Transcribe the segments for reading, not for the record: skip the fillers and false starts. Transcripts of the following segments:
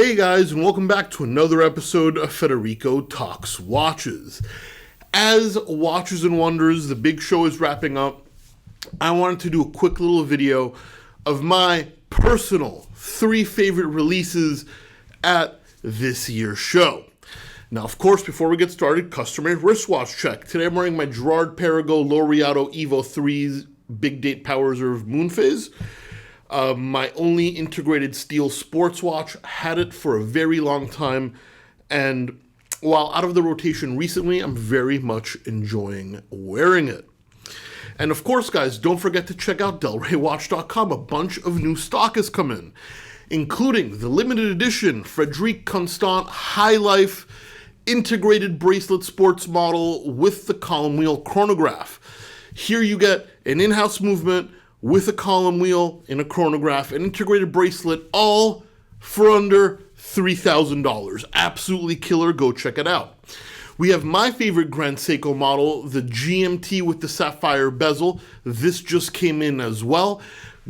Hey guys, and welcome back to another episode of Federico Talks Watches. As Watches and Wonders, the big show is wrapping up, I wanted to do a quick little video of my personal 3 favorite releases at this year's show. Now, of course, before we get started, customary wristwatch check. Today I'm wearing my Girard-Perregaux Laureato Evo 3's Big Date Power Reserve Moonphase. My only integrated steel sports watch, had it for a very long time, and while out of the rotation recently, I'm very much enjoying wearing it. And of course, guys, don't forget to check out DelReyWatch.com. A bunch of new stock has come in, including the limited edition Frédéric Constant High Life integrated bracelet sports model with the column wheel chronograph. Here you get an in-house movement with a column wheel and a chronograph, an integrated bracelet, all for under $3,000. Absolutely killer. Go check it out. We have my favorite Grand Seiko model, the GMT with the sapphire bezel. This just came in as well.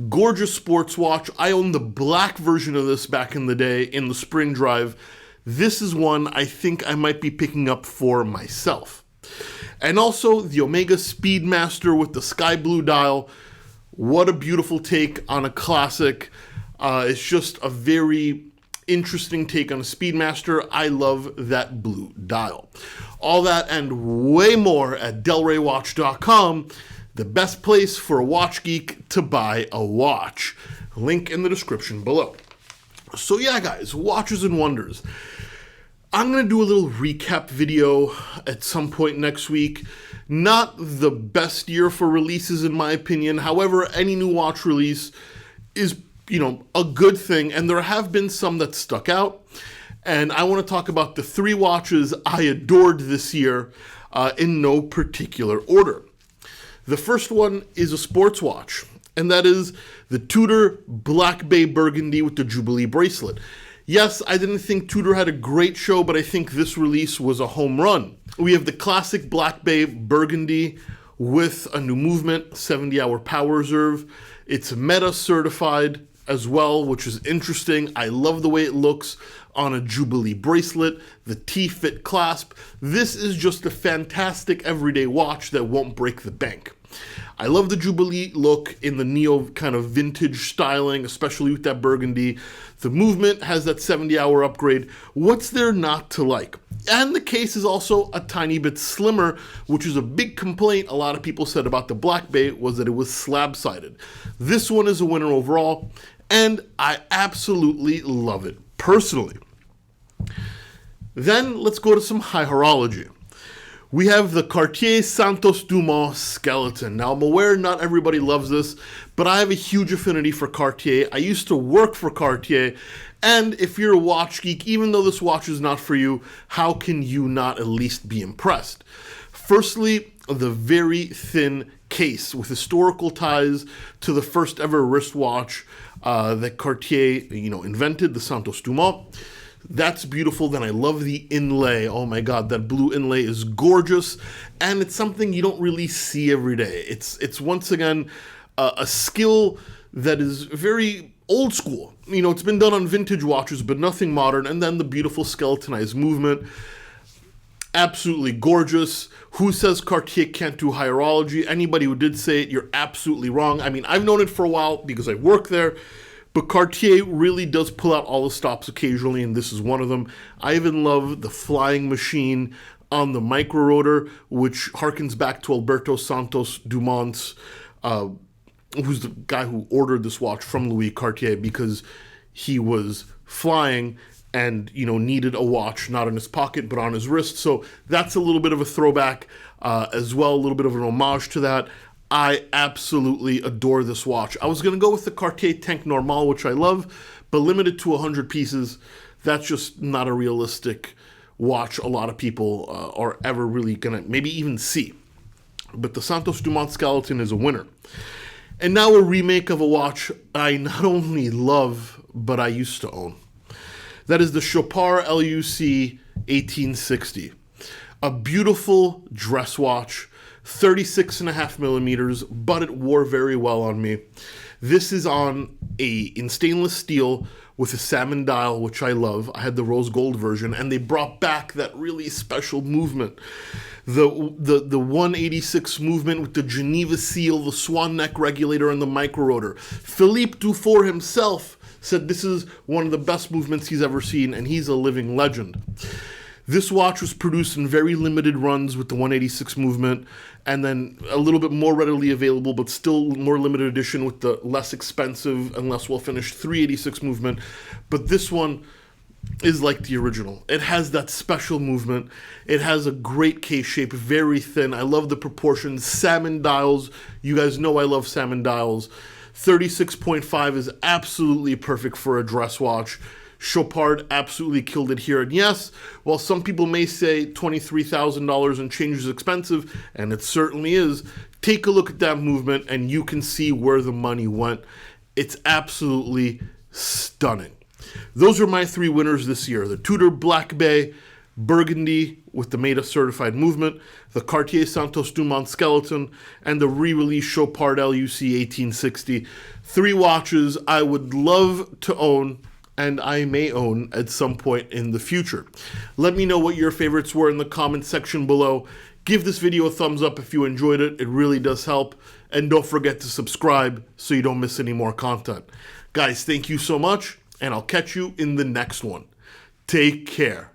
Gorgeous sports watch. I owned the black version of this back in the day in the Spring Drive. This is one I think I might be picking up for myself. And also the Omega Speedmaster with the sky blue dial. What a beautiful take on a classic. It's just a very interesting take on a Speedmaster. I love that blue dial. All that and way more at DelReyWatch.com, the best place for a watch geek to buy a watch. Link in the description below. So yeah, guys, Watches and Wonders. I'm going to do a little recap video at some point next week. Not the best year for releases in my opinion. However, any new watch release is, a good thing. And there have been some that stuck out. And I want to talk about the 3 watches I adored this year in no particular order. The first one is a sports watch. And that is the Tudor Black Bay Burgundy with the Jubilee bracelet. Yes, I didn't think Tudor had a great show, but I think this release was a home run. We have the classic Black Bay Burgundy with a new movement, 70-hour power reserve. It's Meta certified as well, which is interesting. I love the way it looks on a Jubilee bracelet, the T-fit clasp. This is just a fantastic everyday watch that won't break the bank. I love the Jubilee look in the neo kind of vintage styling, especially with that burgundy. The movement has that 70-hour upgrade. What's there not to like? And the case is also a tiny bit slimmer, which is a big complaint a lot of people said about the Black Bay, was that it was slab-sided. This one is a winner overall, and I absolutely love it, personally. Then let's go to some high horology. We have the Cartier Santos Dumas skeleton. Now, I'm aware not everybody loves this, but I have a huge affinity for Cartier. I used to work for Cartier, and if you're a watch geek, even though this watch is not for you, how can you not at least be impressed? Firstly, the very thin case with historical ties to the first ever wristwatch that Cartier, invented, the Santos Dumas. That's beautiful. Then I love the inlay. Oh my God, that blue inlay is gorgeous. And it's something you don't really see every day. It's once again a skill that is very old school. It's been done on vintage watches, but nothing modern. And then the beautiful skeletonized movement. Absolutely gorgeous. Who says Cartier can't do high horology? Anybody who did say it, you're absolutely wrong. I mean, I've known it for a while because I work there. But Cartier really does pull out all the stops occasionally, and this is one of them. I even love the flying machine on the micro rotor, which harkens back to Alberto Santos Dumas, who's the guy who ordered this watch from Louis Cartier because he was flying and needed a watch not in his pocket but on his wrist. So that's a little bit of a throwback as well, a little bit of an homage to that. I absolutely adore this watch. I was going to go with the Cartier Tank Normal, which I love, but limited to 100 pieces. That's just not a realistic watch a lot of people are ever really going to maybe even see. But the Santos Dumas skeleton is a winner. And now a remake of a watch I not only love, but I used to own. That is the Chopard Luc 1860. A beautiful dress watch. 36.5 millimeters, but it wore very well on me. This is in stainless steel with a salmon dial, which I love. I had the rose gold version, and they brought back that really special movement. The 186 movement with the Geneva seal, the swan neck regulator, and the micro rotor. Philippe Dufour himself said this is one of the best movements he's ever seen, and he's a living legend. This watch was produced in very limited runs with the 186 movement, and then a little bit more readily available, but still more limited edition with the less expensive and less well-finished 386 movement. But this one is like the original. It has that special movement. It has a great case shape, very thin. I love the proportions. Salmon dials. You guys know I love salmon dials. 36.5 is absolutely perfect for a dress watch. Chopard absolutely killed it here. And yes, while some people may say $23,000 and change is expensive, and it certainly is, take a look at that movement and you can see where the money went. It's absolutely stunning. Those are my 3 winners this year. The Tudor Black Bay Burgundy with the Meta certified movement, the Cartier Santos Dumas skeleton, and the re-release Chopard LUC 1860. 3 watches I would love to own, and I may own at some point in the future. Let me know what your favorites were in the comment section below. Give this video a thumbs up if you enjoyed it. It really does help. And don't forget to subscribe so you don't miss any more content. Guys, thank you so much, and I'll catch you in the next one. Take care.